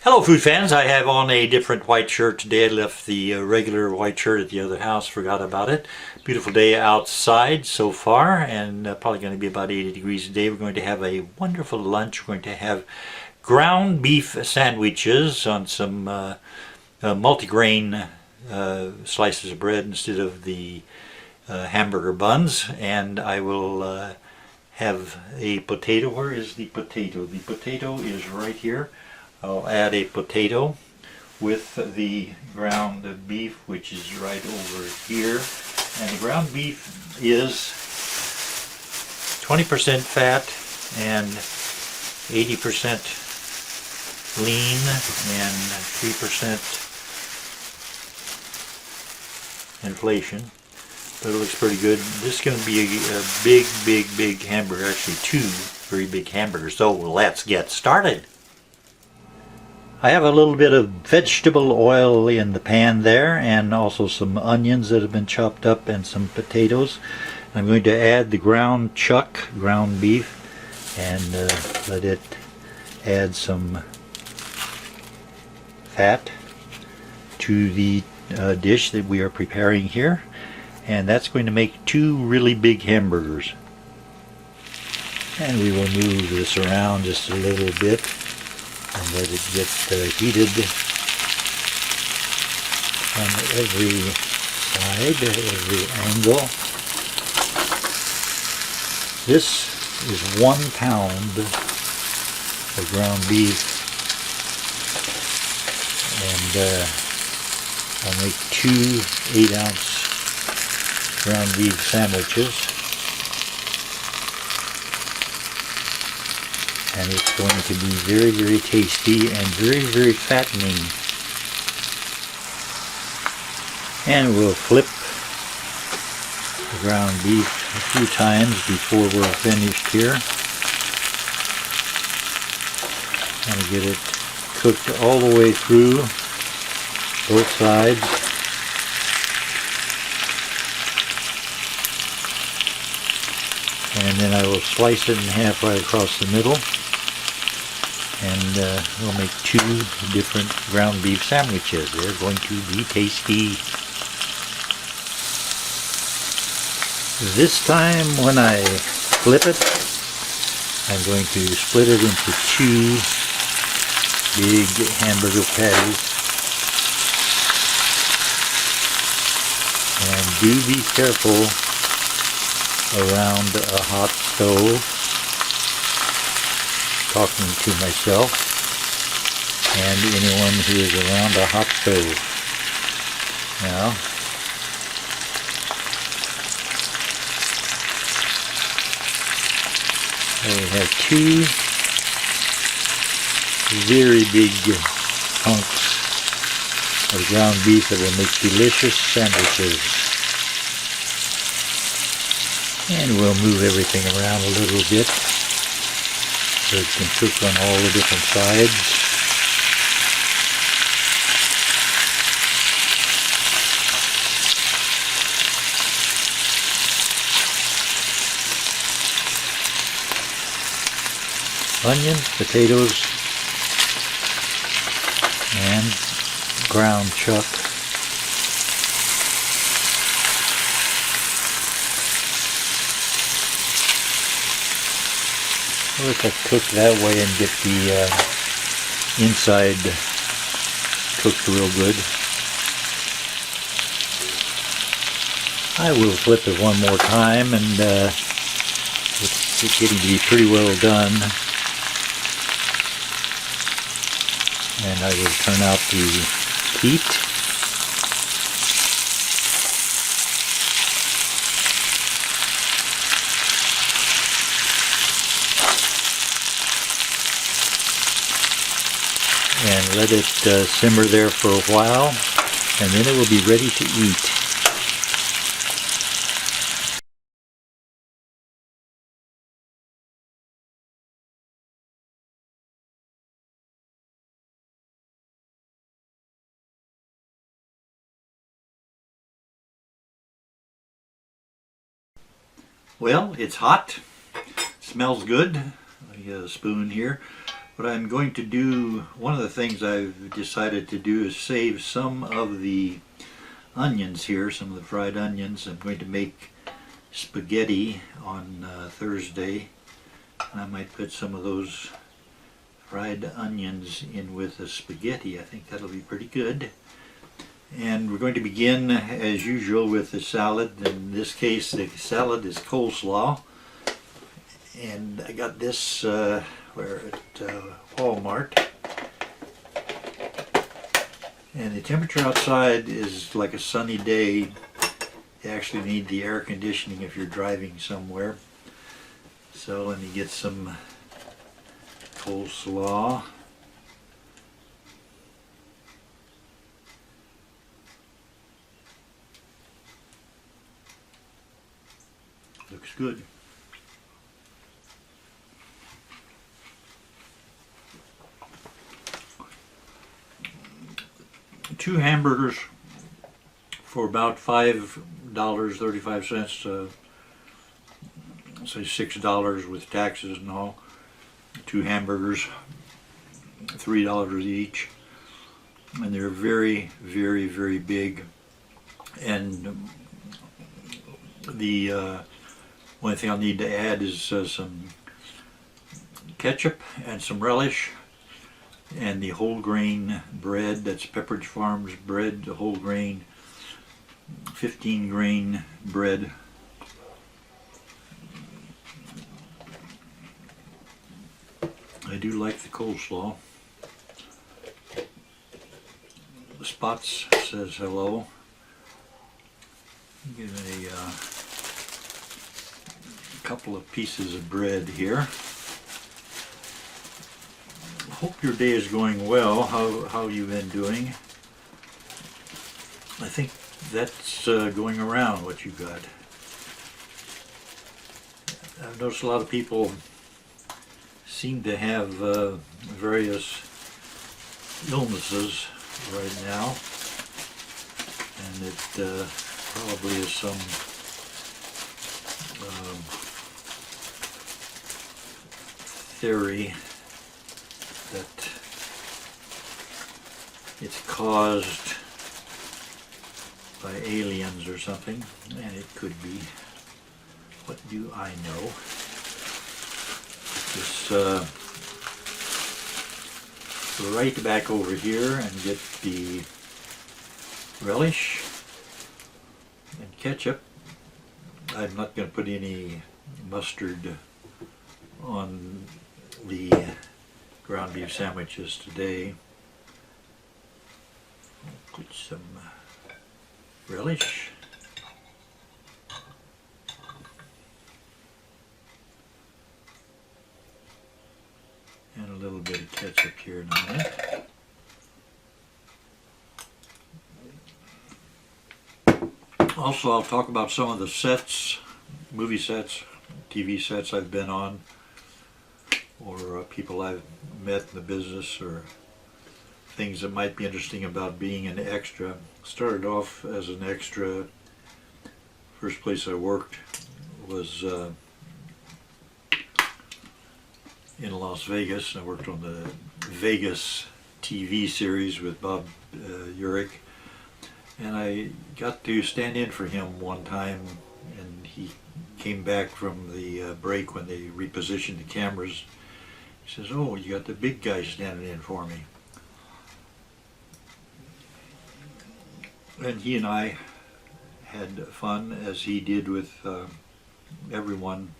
Hello food fans, I have on a different white shirt today. I left the regular white shirt at the other house, forgot about it. Beautiful day outside so far, and probably going to be about 80 degrees today. We're going to have a wonderful lunch. We're going to have ground beef sandwiches on some multigrain slices of bread instead of the hamburger buns, and I will have a potato. Where is the potato? The potato is right here. I'll add a potato with the ground beef, which is right over here. And the ground beef is 20% fat and 80% lean and 3% inflation. But it looks pretty good. This is going to be a big hamburger, actually two very big hamburgers. So let's get started. I have a little bit of vegetable oil in the pan there, and also some onions that have been chopped up and some potatoes. I'm going to add the ground chuck, ground beef, and let it add some fat to the dish that we are preparing here. And that's going to make two really big hamburgers. And we will move this around just a little bit and let it get heated on every side, every angle. This is 1 pound of ground beef, and I'll make two 8-ounce ground beef sandwiches. And it's going to be very tasty and very fattening. And we'll flip the ground beef a few times before we're finished here. And get it cooked all the way through, both sides. And then I will slice it in half right across the middle. And we'll make two different ground beef sandwiches. They're going to be tasty. This time when I flip it, I'm going to split it into two big hamburger patties. And do be careful around a hot stove. Talking to myself and anyone who is around a hot stove. Now, we have two very big hunks of ground beef that will make delicious sandwiches. And we'll move everything around a little bit so it can cook on all the different sides. Onions, potatoes, and ground chuck. Let that cook that way and get the inside cooked real good. I will flip it one more time, and it's getting to be pretty well done. And I will turn out the heat. And let it simmer there for a while, and then it will be ready to eat. Well, it's hot, smells good. I get a spoon here. What I'm going to do, one of the things I've decided to do is save some of the onions here, some of the fried onions. I'm going to make spaghetti on Thursday. I might put some of those fried onions in with the spaghetti. I think that'll be pretty good. And we're going to begin, as usual, with the salad. In this case, the salad is coleslaw. And I got this where at Walmart. And the temperature outside is like a sunny day. You actually need the air conditioning if you're driving somewhere. So let me get some coleslaw. Looks good. Two hamburgers for about $5.35, say $6 with taxes and all. Two hamburgers, $3 each, and they're very, very, very big. And the only thing I'll need to add is some ketchup and some relish, and the whole grain bread. That's Pepperidge Farms bread, the whole grain, 15 grain bread. I do like the coleslaw. The Spots says hello. Get a couple of pieces of bread here. Hope your day is going well. How you been doing? I think that's going around what you got. I've noticed a lot of people seem to have various illnesses right now, and it probably is some theory that it's caused by aliens or something, and it could be. What do I know? Just right back over here and get the relish and ketchup. I'm not going to put any mustard on the ground beef sandwiches today. Put some relish. And a little bit of ketchup here in a minute. Also, I'll talk about some of the sets, movie sets, TV sets I've been on, or people I've met in the business, or things that might be interesting about being an extra. Started off as an extra. First place I worked was in Las Vegas. I worked on the Vegas TV series with Bob Urich, and I got to stand in for him one time, and he came back from the break when they repositioned the cameras. He says, "Oh, you got the big guy standing in for me." And he and I had fun, as he did with everyone.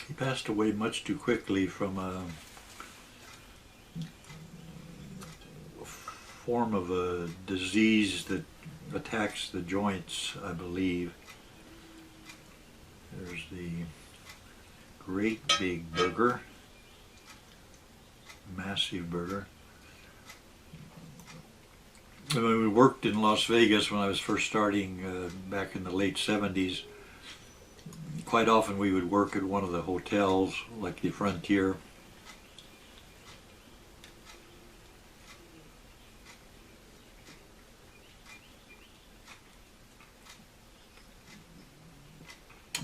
He passed away much too quickly from a form of a disease that attacks the joints, I believe. There's the great big burger, massive burger. When we worked in Las Vegas, when I was first starting back in the late 70s, quite often we would work at one of the hotels, like the Frontier.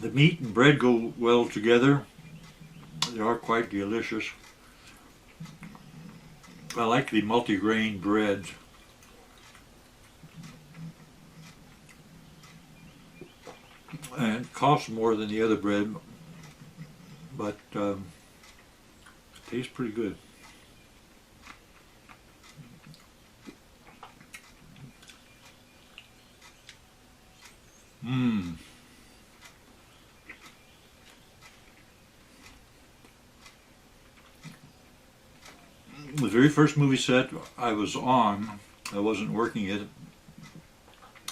The meat and bread go well together. They are quite delicious. I like the multi-grain breads. And it costs more than the other bread, but it tastes pretty good. Mmm. The very first movie set I was on, I wasn't working it,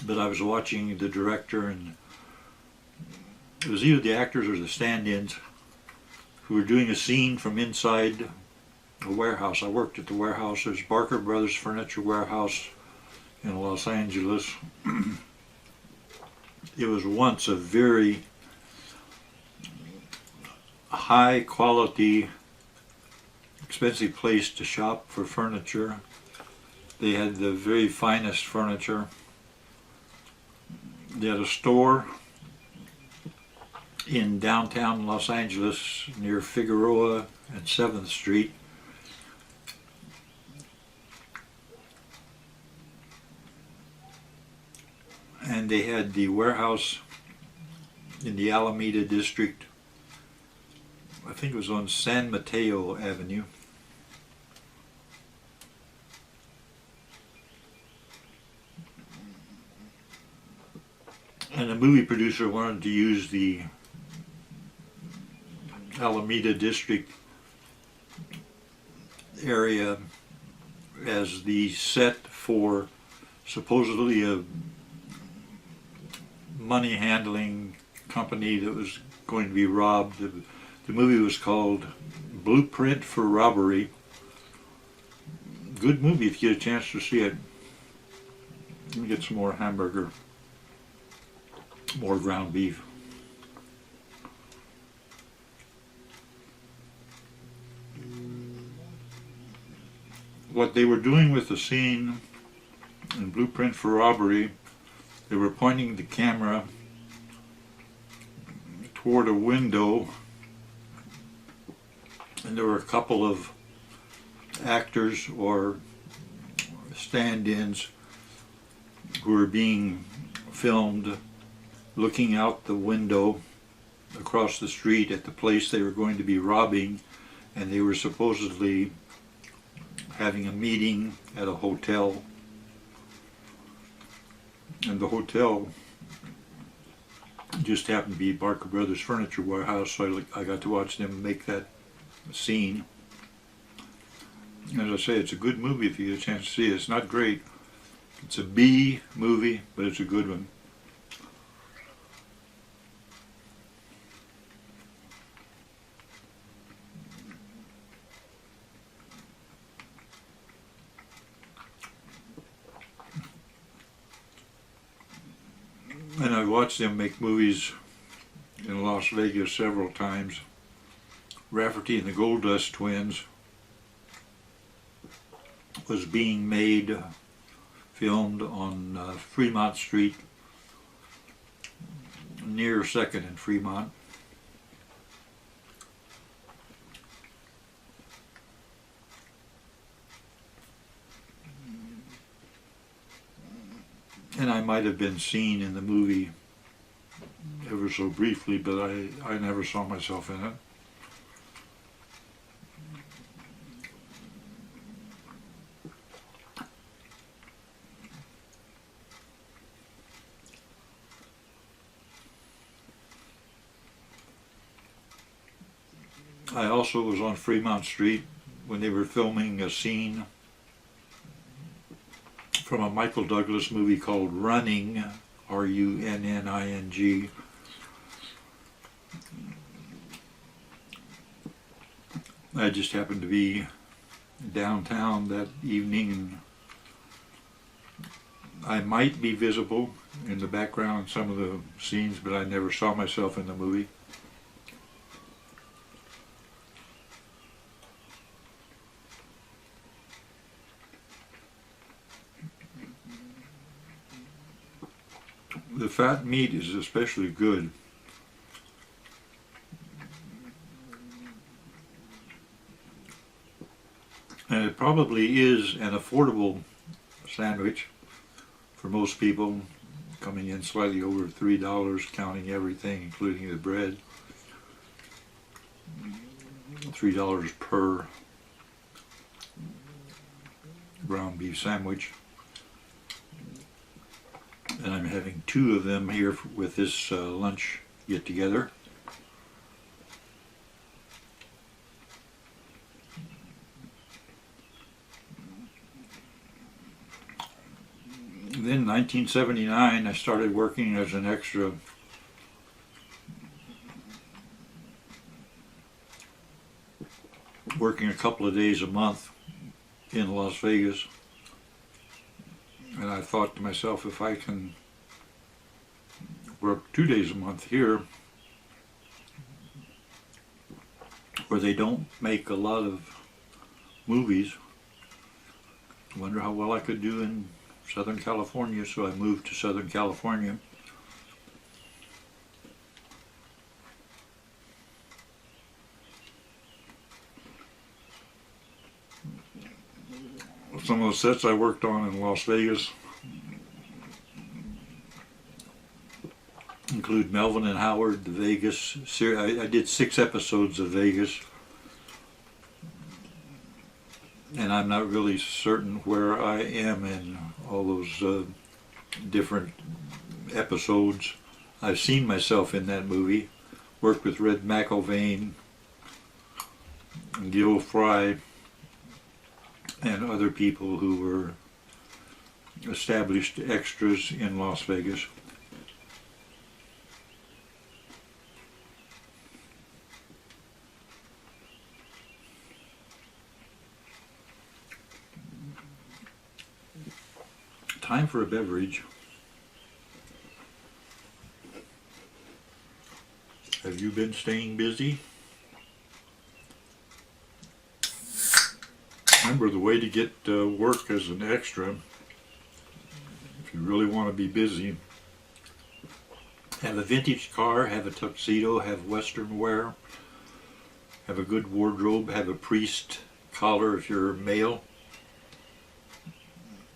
but I was watching the director, and it was either the actors or the stand-ins who were doing a scene from inside a warehouse. I worked at the warehouse. There's Barker Brothers Furniture Warehouse in Los Angeles. It was once a very high quality, expensive place to shop for furniture. They had the very finest furniture. They had a store in downtown Los Angeles near Figueroa and 7th Street. And they had the warehouse in the Alameda district. I think it was on San Mateo Avenue. And the movie producer wanted to use the Alameda district area as the set for supposedly a money handling company that was going to be robbed. The movie was called Blueprint for Robbery. Good movie if you get a chance to see it. Let me get some more hamburger, more ground beef. What they were doing with the scene in Blueprint for Robbery, they were pointing the camera toward a window, and there were a couple of actors or stand-ins who were being filmed looking out the window across the street at the place they were going to be robbing, and they were supposedly having a meeting at a hotel. And the hotel just happened to be Barker Brothers Furniture Warehouse, so I got to watch them make that scene. As I say, it's a good movie if you get a chance to see it. It's not great. It's a B movie, but it's a good one. And I watched them make movies in Las Vegas several times. Rafferty and the Gold Dust Twins was being made, filmed on Fremont Street, near 2nd and Fremont. And I might have been seen in the movie ever so briefly, but I never saw myself in it. I also was on Fremont Street when they were filming a scene from a Michael Douglas movie called Running, R-U-N-N-I-N-G. I just happened to be downtown that evening, and I might be visible in the background in some of the scenes, but I never saw myself in the movie. The fat meat is especially good. And it probably is an affordable sandwich for most people, coming in slightly over $3, counting everything, including the bread. $3 per ground beef sandwich. And I'm having 2 of them here with this lunch get together. Then in 1979 I started working as an extra working a couple of days a month in Las Vegas, and I thought to myself, if I can work 2 days a month here where they don't make a lot of movies, I wonder how well I could do in Southern California. So I moved to Southern California. Some of the sets I worked on in Las Vegas include Melvin and Howard, the Vegas series. I did 6 episodes of Vegas, and I'm not really certain where I am in all those different episodes. I've seen myself in that movie, worked with Red McIlvaine and Gil Fry and other people who were established extras in Las Vegas. Time for a beverage. Have you been staying busy? Remember, the way to get work as an extra, if you really want to be busy, have a vintage car, have a tuxedo, have Western wear, have a good wardrobe, have a priest collar if you're male.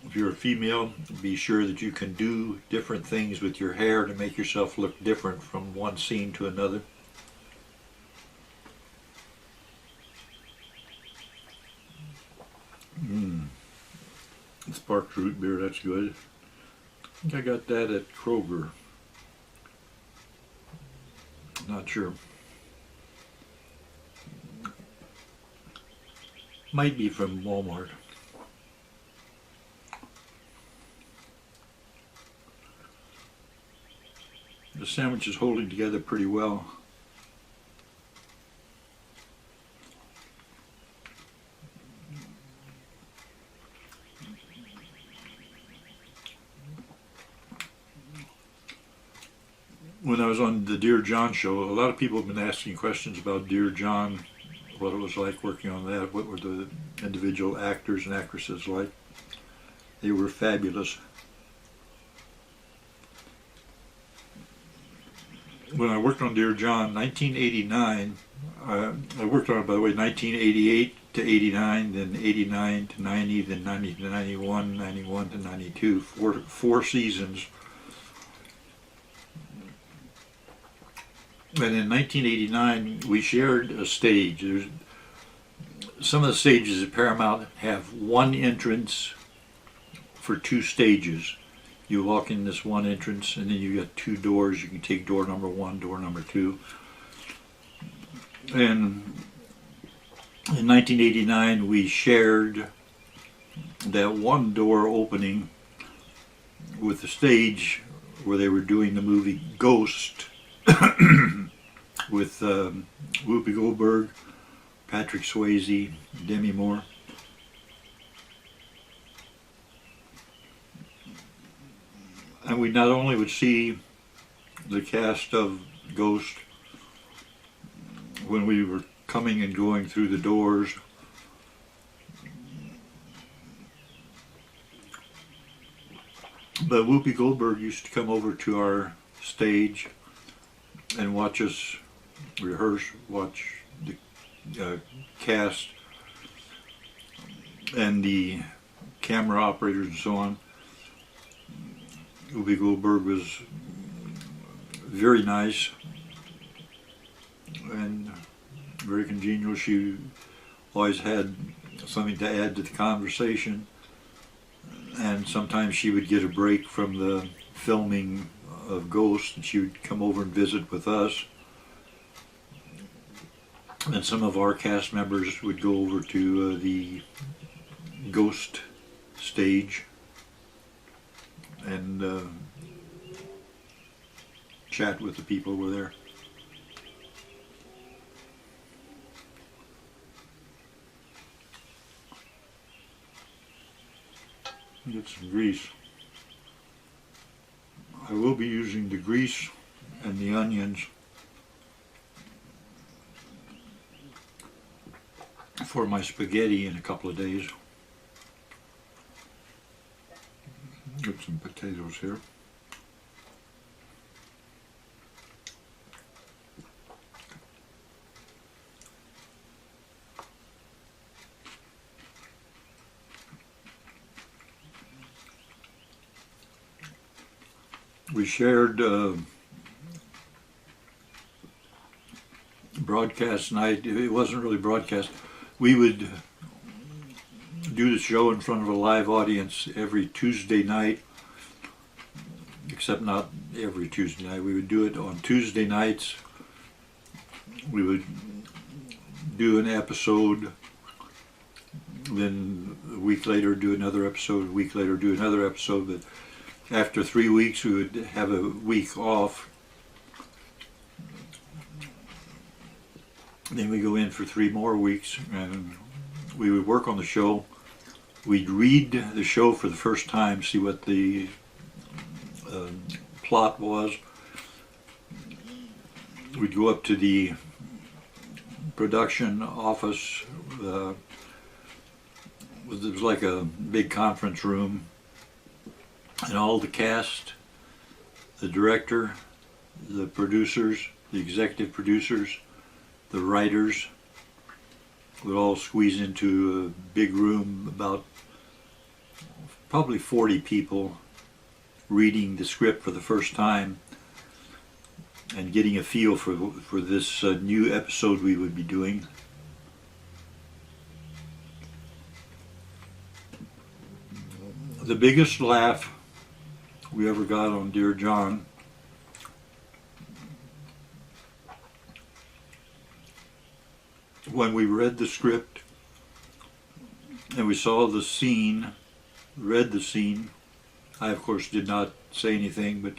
If you're a female, be sure that you can do different things with your hair to make yourself look different from one scene to another. Sparked root beer, that's good. I think I got that at Kroger. Not sure. Might be from Walmart. The sandwich is holding together pretty well. When I was on the Dear John show, a lot of people have been asking questions about Dear John, what it was like working on that, what were the individual actors and actresses like. They were fabulous. When I worked on Dear John, 1989, I worked on it, by the way, 1988 to 89, then 89 to 90, then 90 to 91, 91 to 92, four seasons. And in 1989, we shared a stage. Some of the stages at Paramount have one entrance for 2 stages. You walk in this one entrance, and then you got 2 doors. You can take door number 1, door number 2. And in 1989, we shared that one door opening with the stage where they were doing the movie Ghost with Whoopi Goldberg, Patrick Swayze, Demi Moore. And we not only would see the cast of Ghost when we were coming and going through the doors, but Whoopi Goldberg used to come over to our stage and watch us rehearse, watch the cast and the camera operators and so on. Whoopi Goldberg was very nice and very congenial. She always had something to add to the conversation, and sometimes she would get a break from the filming of Ghost and she would come over and visit with us. And some of our cast members would go over to the Ghost stage and chat with the people who were there. Get some grease. I will be using the grease and the onions for my spaghetti in a couple of days. Get some potatoes here. We shared broadcast night. It wasn't really broadcast. We would do the show in front of a live audience every Tuesday night, except not every Tuesday night. We would do it on Tuesday nights. We would do an episode, then a week later do another episode, a week later do another episode. But after 3 weeks, we would have a week off. Then we go in for 3 more weeks, and we would work on the show. We'd read the show for the first time, see what the plot was. We'd go up to the production office. It was like a big conference room, and all the cast, the director, the producers, the executive producers, the writers would all squeeze into a big room, about probably 40 people, reading the script for the first time and getting a feel for this new episode we would be doing. The biggest laugh we ever got on Dear John when we read the script and we saw the scene, read the scene. I, of course, did not say anything, but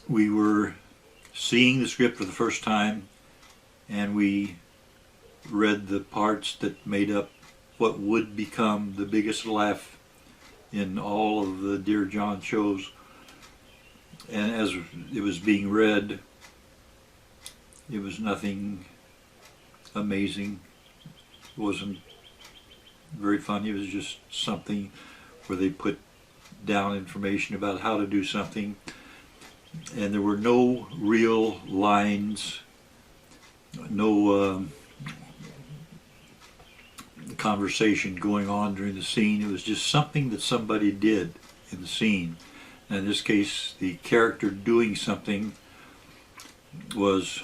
we were seeing the script for the first time, and we read the parts that made up what would become the biggest laugh in all of the Dear John shows. And as it was being read, it was nothing amazing. It wasn't very funny. It was just something where they put down information about how to do something, and there were no real lines, no conversation going on during the scene. It was just something that somebody did in the scene. And in this case, the character doing something was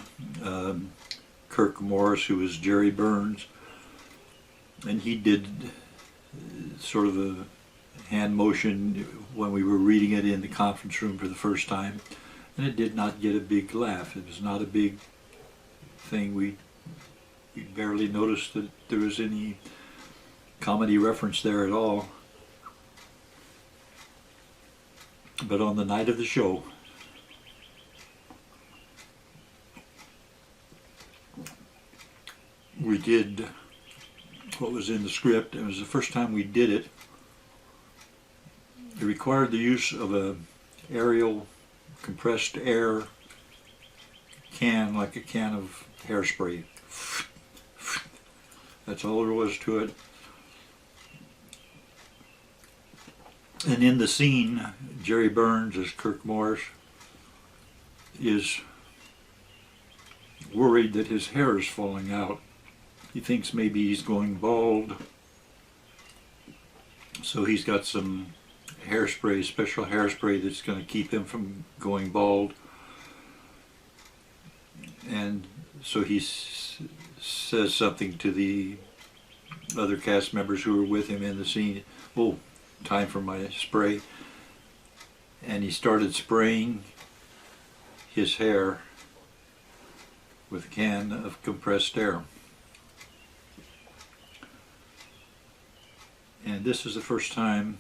Kirk Morris, who was Jerry Burns, and he did sort of a hand motion when we were reading it in the conference room for the first time, and it did not get a big laugh. It was not a big thing. We barely noticed that there was any comedy reference there at all. But on the night of the show, we did what was in the script. It was the first time we did it. It required the use of a aerial compressed air can, like a can of hairspray. That's all there was to it. And in the scene, Jerry Burns as Kirk Morris is worried that his hair is falling out. He thinks maybe he's going bald. So he's got some hairspray, special hairspray that's going to keep him from going bald. And so he says something to the other cast members who are with him in the scene. Oh, time for my spray. And he started spraying his hair with a can of compressed air. And this is the first time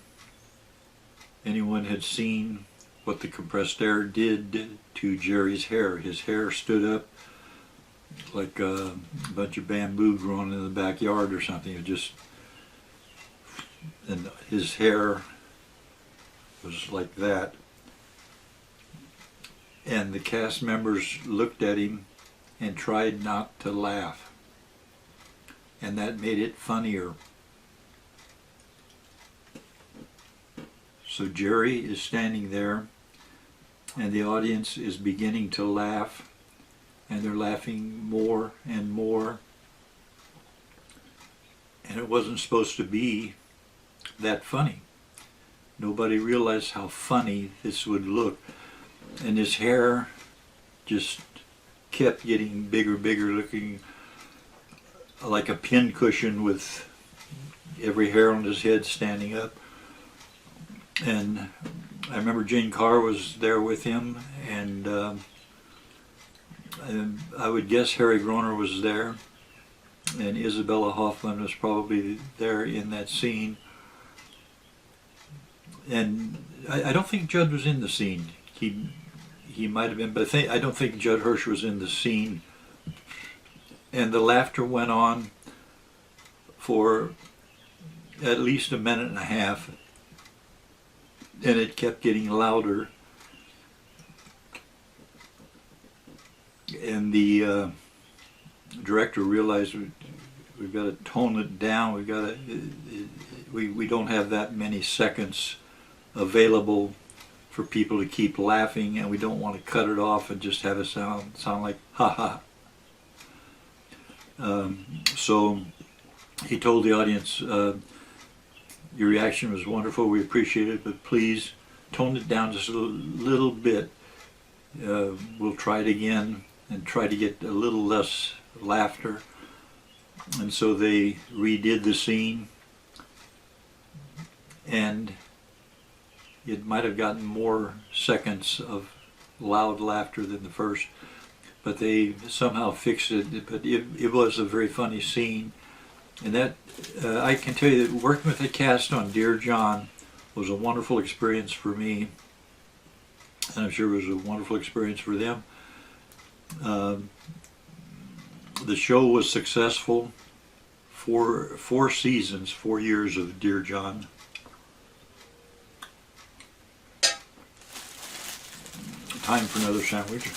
anyone had seen what the compressed air did to Jerry's hair. His hair stood up like a bunch of bamboo growing in the backyard or something. It just, and his hair was like that. And the cast members looked at him and tried not to laugh. And that made it funnier. So Jerry is standing there, and the audience is beginning to laugh, and they're laughing more and more. And it wasn't supposed to be that funny. Nobody realized how funny this would look. And his hair just kept getting bigger, looking like a pin cushion with every hair on his head standing up. And I remember Jane Carr was there with him, and I would guess Harry Groener was there, and Isabella Hoffman was probably there in that scene. And I don't think Judd was in the scene. He might have been, but I don't think Judd Hirsch was in the scene. And the laughter went on for at least a minute and a half. And it kept getting louder. And the director realized we've got to tone it down. We've got to. We don't have that many seconds available for people to keep laughing, and we don't want to cut it off and just have it sound like ha ha. So he told the audience, your reaction was wonderful, we appreciate it, but please tone it down just a little bit. We'll try it again and try to get a little less laughter. And so they redid the scene, and it might have gotten more seconds of loud laughter than the first, but they somehow fixed it. But it was a very funny scene. And that, I can tell you that working with the cast on Dear John was a wonderful experience for me, and I'm sure it was a wonderful experience for them. The show was successful for 4 seasons, 4 years of Dear John. Time for another sandwich.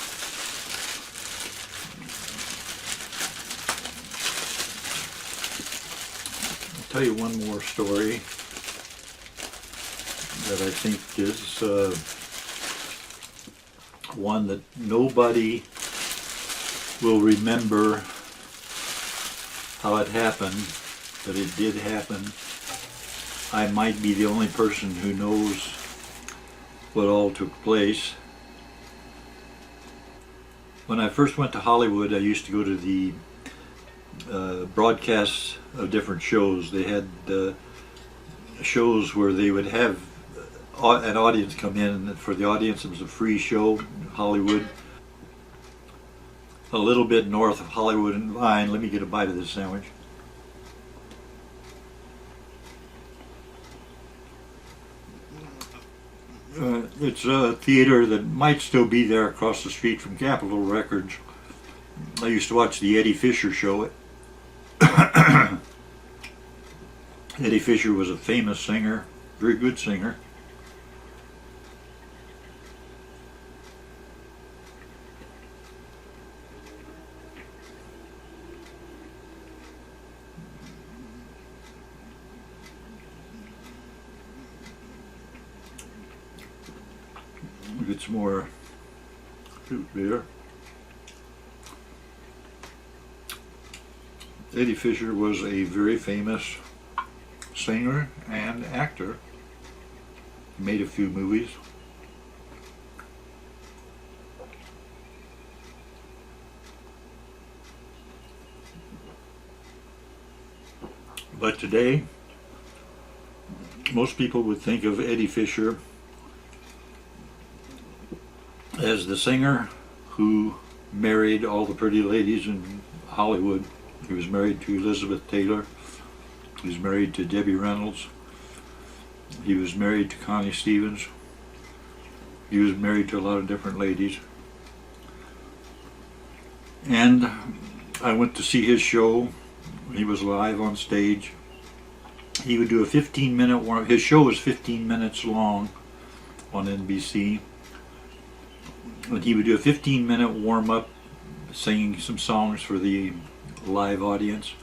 I'll tell you one more story that I think is one that nobody will remember how it happened, but it did happen. I might be the only person who knows what all took place. When I first went to Hollywood, I used to go to the broadcasts of different shows. They had shows where they would have an audience come in, and for the audience it was a free show, Hollywood. A little bit north of Hollywood and Vine. Let me get a bite of this sandwich. It's a theater that might still be there across the street from Capitol Records. I used to watch the Eddie Fisher show. Eddie Fisher was a famous singer, very good singer. Get some more fruit beer. Eddie Fisher was a very famous singer and actor. He made a few movies. But today, most people would think of Eddie Fisher as the singer who married all the pretty ladies in Hollywood. He was married to Elizabeth Taylor. He was married to Debbie Reynolds. He was married to Connie Stevens. He was married to a lot of different ladies. And I went to see his show. He was live on stage. He would do a 15-minute warm. His show was 15 minutes long on NBC. And he would do a 15-minute warm-up, singing some songs for the live audience.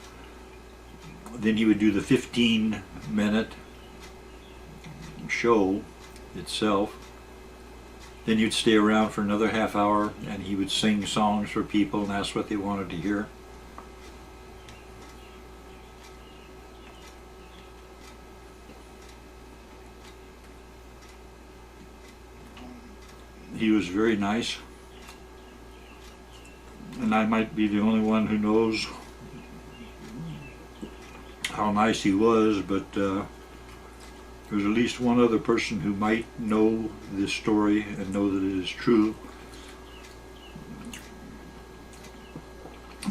Then he would do the 15-minute show itself. Then you'd stay around for another half hour and he would sing songs for people and ask what they wanted to hear. He was very nice, and I might be the only one who knows how nice he was, but there's at least one other person who might know this story and know that it is true.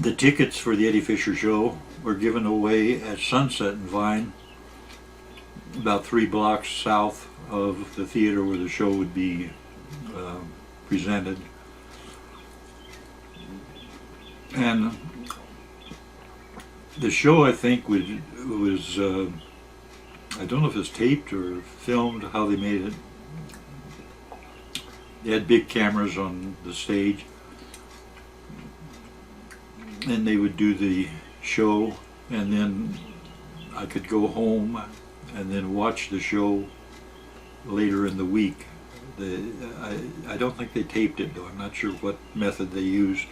The tickets for the Eddie Fisher show were given away at Sunset and Vine, about 3 blocks south of the theater where the show would be presented. And the show, I think, was I don't know if it's taped or filmed, how they made it. They had big cameras on the stage, and they would do the show, and then I could go home and then watch the show later in the week. I don't think they taped it, though. I'm not sure what method they used.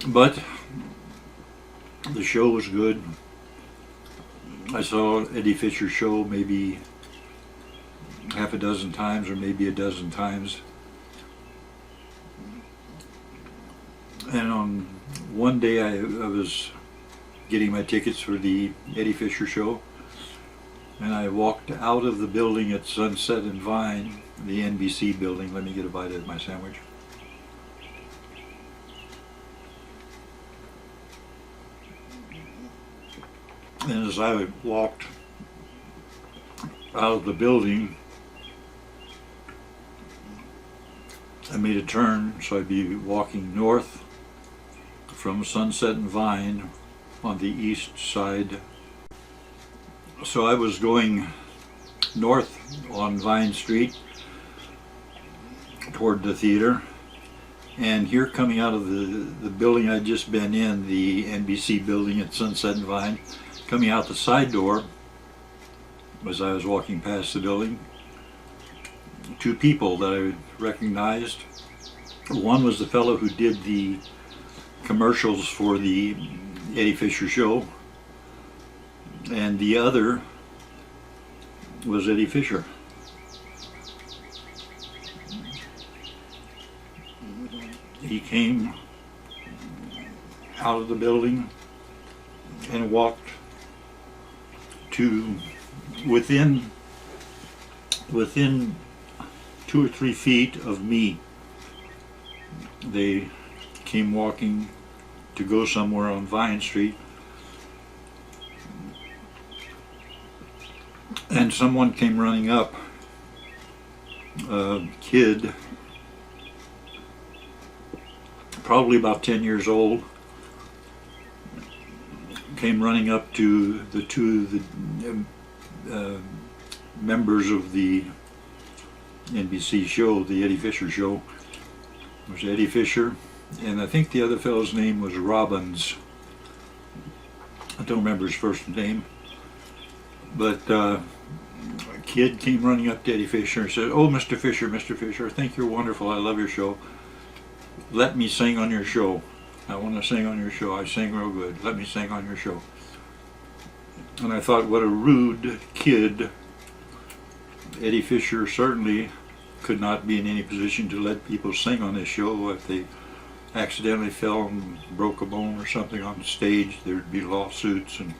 But the show was good. I saw Eddie Fisher's show maybe half a dozen times or maybe a dozen times. And on one day I was getting my tickets for the Eddie Fisher show, and I walked out of the building at Sunset and Vine, the NBC building. Let me get a bite of my sandwich. And as I walked out of the building, I made a turn, so I'd be walking north from Sunset and Vine on the east side. So I was going north on Vine Street toward the theater, and here coming out of the building I'd just been in, the NBC building at Sunset and Vine, coming out the side door as I was walking past the building, 2 people that I recognized. One was the fellow who did the commercials for the Eddie Fisher show, and the other was Eddie Fisher. He came out of the building and walked to within 2 or 3 feet of me. They came walking to go somewhere on Vine Street, and someone came running up. A kid, probably about 10 years old, came running up to the 2 members of the NBC show, the Eddie Fisher show. It was Eddie Fisher, and I think the other fellow's name was Robbins. I don't remember his first name, but a kid came running up to Eddie Fisher and said, "Oh, Mr. Fisher, I think you're wonderful. I love your show. Let me sing on your show." I want to sing on your show. I sing real good. Let me sing on your show. And I thought, what a rude kid. Eddie Fisher certainly could not be in any position to let people sing on this show. If they accidentally fell and broke a bone or something on stage, there'd be lawsuits, and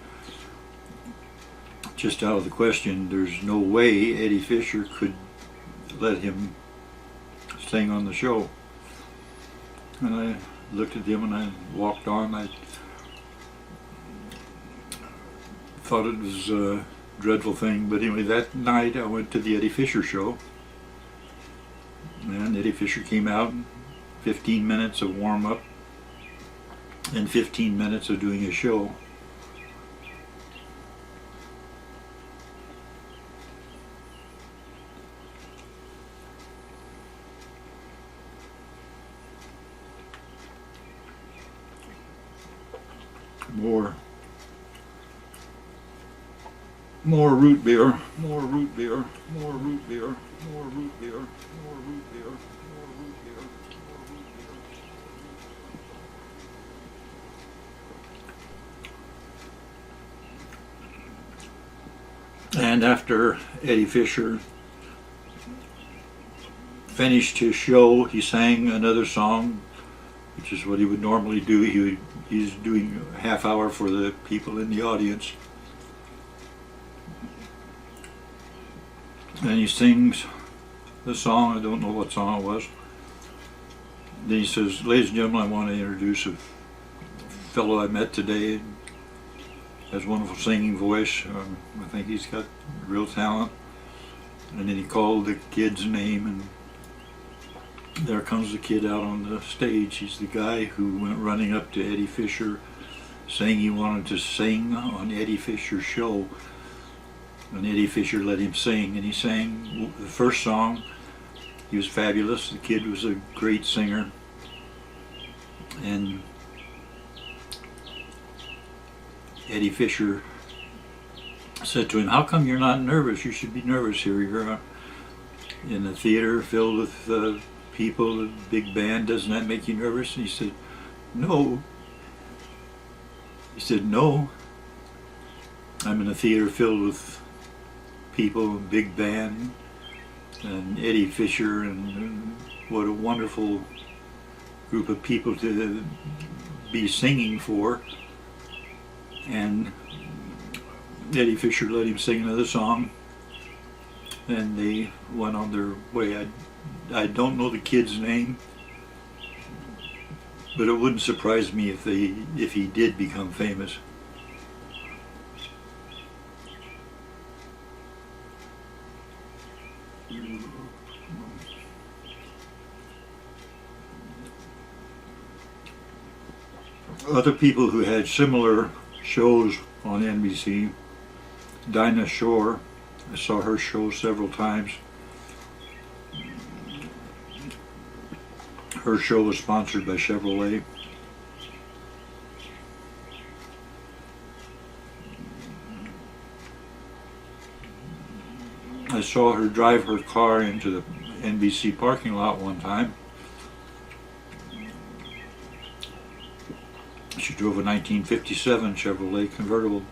just out of the question. There's no way Eddie Fisher could let him sing on the show. And I looked at him and I walked on. I thought it was a dreadful thing, but anyway, that night I went to the Eddie Fisher show, and Eddie Fisher came out, 15 minutes of warm-up and 15 minutes of doing a show. More root beer, more root beer, more root beer, more root beer, more root beer, more root beer, more root beer. And after Eddie Fisher finished his show, he sang another song, which is what he would normally do. He's doing a half hour for the people in the audience. And he sings the song. I don't know what song it was. Then he says, "Ladies and gentlemen, I want to introduce a fellow I met today. Has a wonderful singing voice. I think he's got real talent." And then he called the kid's name, and there comes the kid out on the stage. He's the guy who went running up to Eddie Fisher saying he wanted to sing on Eddie Fisher's show. And Eddie Fisher let him sing, and he sang the first song. He was fabulous. The kid was a great singer. And Eddie Fisher said to him, "How come you're not nervous? You should be nervous here. You're in a theater filled with people, a big band. Doesn't that make you nervous?" And he said, "No." He said, "No. I'm in a theater filled with people, big band, and Eddie Fisher, and what a wonderful group of people to be singing for." And Eddie Fisher let him sing another song, and they went on their way. I don't know the kid's name, but it wouldn't surprise me if he did become famous. Other people who had similar shows on NBC, Dinah Shore, I saw her show several times. Her show was sponsored by Chevrolet. I saw her drive her car into the NBC parking lot one time. She drove a 1957 Chevrolet convertible.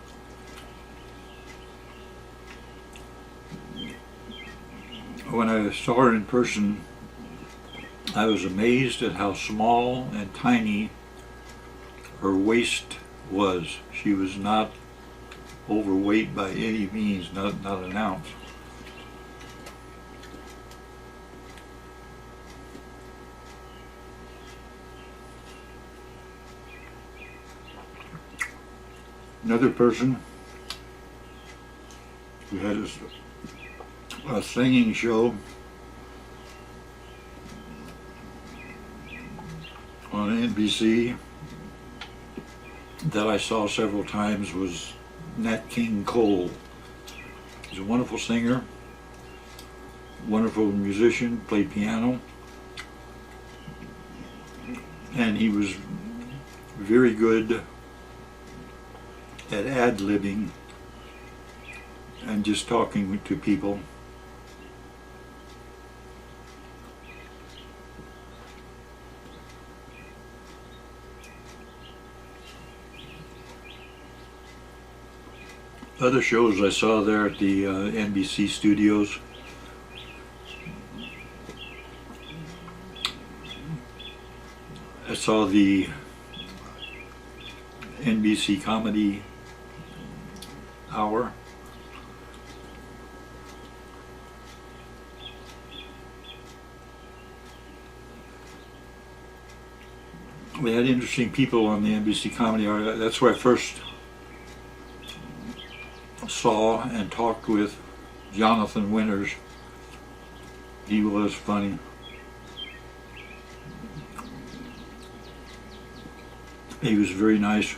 When I saw her in person, I was amazed at how small and tiny her waist was. She was not overweight by any means, not an ounce. Another person who had a singing show on NBC that I saw several times was Nat King Cole. He's a wonderful singer, wonderful musician, played piano, and he was very good at ad-libbing and just talking to people. Other shows I saw there at the NBC Studios. I saw the NBC Comedy Hour. They had interesting people on the NBC Comedy Hour. That's where I first saw and talked with Jonathan Winters. He was funny. He was very nice.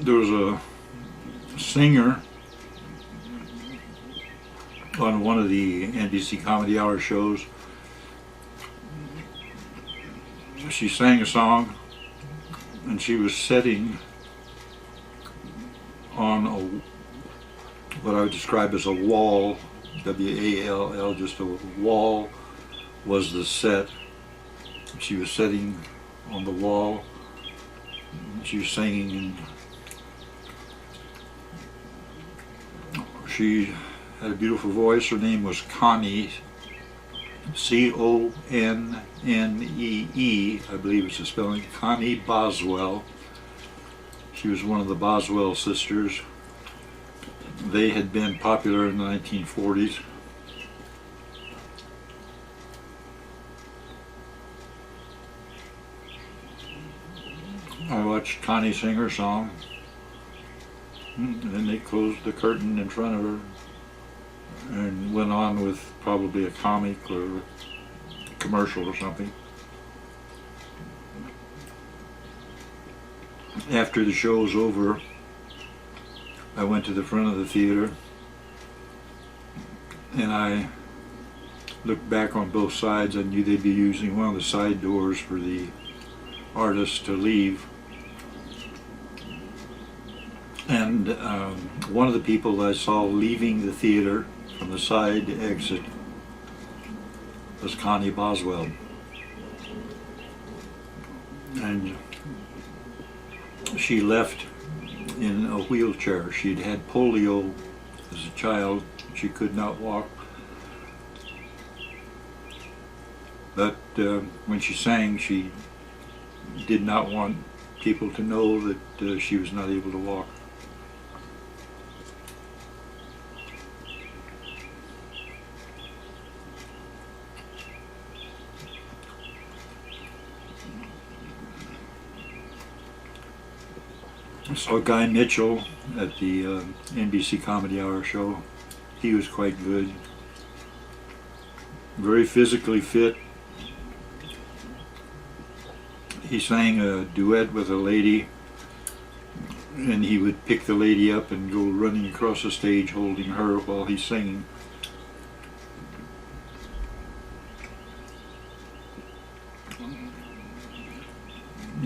There was a singer on one of the NBC Comedy Hour shows. She sang a song, and she was sitting on what I would describe as a wall, W-A-L-L, just a wall was the set. She was sitting on the wall. She was singing, and she had a beautiful voice. Her name was Connie, C-O-N-N-E-E, I believe it's the spelling, Connie Boswell. She was one of the Boswell sisters. They had been popular in the 1940s. I watched Connie sing her song, and then they closed the curtain in front of her and went on with probably a comic or a commercial or something. After the show was over, I went to the front of the theater and I looked back on both sides. I knew they'd be using one of the side doors for the artists to leave. And one of the people I saw leaving the theater from the side exit was Connie Boswell. And she left in a wheelchair. She'd had polio as a child. She could not walk. But when she sang, she did not want people to know that she was not able to walk. I saw Guy Mitchell at the NBC Comedy Hour show. He was quite good. Very physically fit. He sang a duet with a lady, and he would pick the lady up and go running across the stage holding her while he's singing.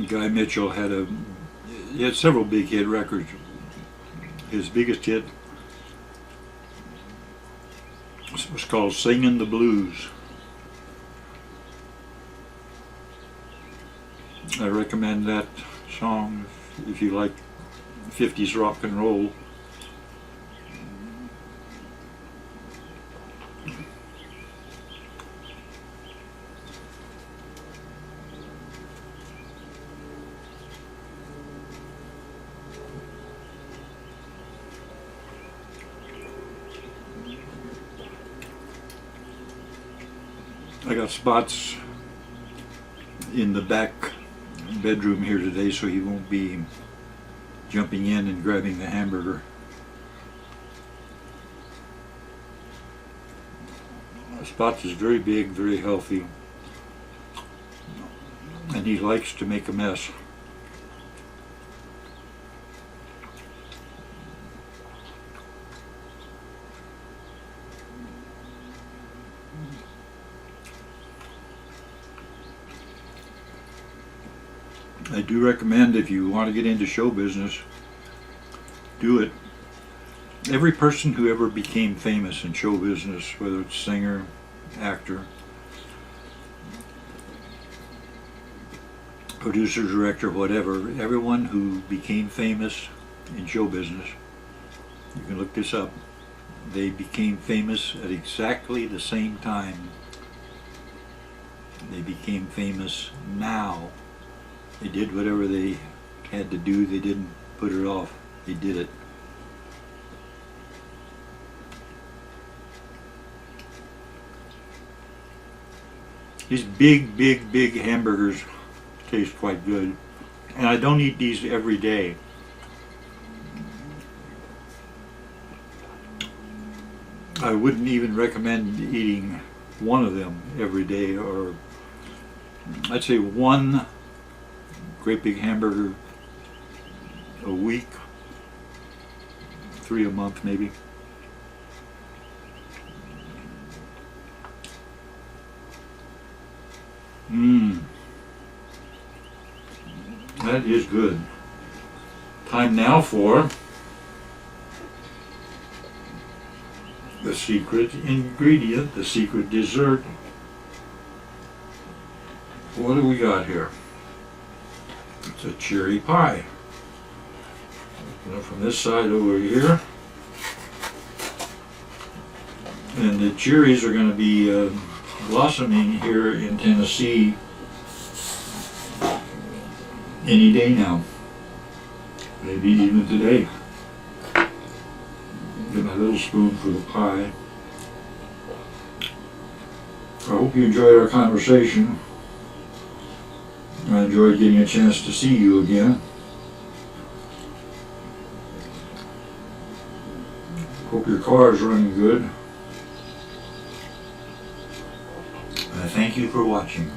Guy Mitchell he had several big hit records. His biggest hit was called Singin' the Blues. I recommend that song if you like 50s rock and roll. I got spots in the back bedroom here today, so he won't be jumping in and grabbing the hamburger. Spots is very big, very healthy, and he likes to make a mess. I do recommend, if you want to get into show business, do it. Every person who ever became famous in show business, whether it's singer, actor, producer, director, whatever, everyone who became famous in show business, you can look this up, they became famous at exactly the same time they became famous now. They did whatever they had to do, they didn't put it off, they did it. These big hamburgers taste quite good, and I don't eat these every day. I wouldn't even recommend eating one of them every day, or I'd say one great big hamburger a week, 3 a month maybe. That is good. Time now for the secret ingredient, the secret dessert. What do we got here? It's a cherry pie. Open it from this side over here. And the cherries are going to be blossoming here in Tennessee any day now. Maybe even today. Get my little spoon for the pie. I hope you enjoyed our conversation. I enjoyed getting a chance to see you again. Hope your car is running good. I thank you for watching.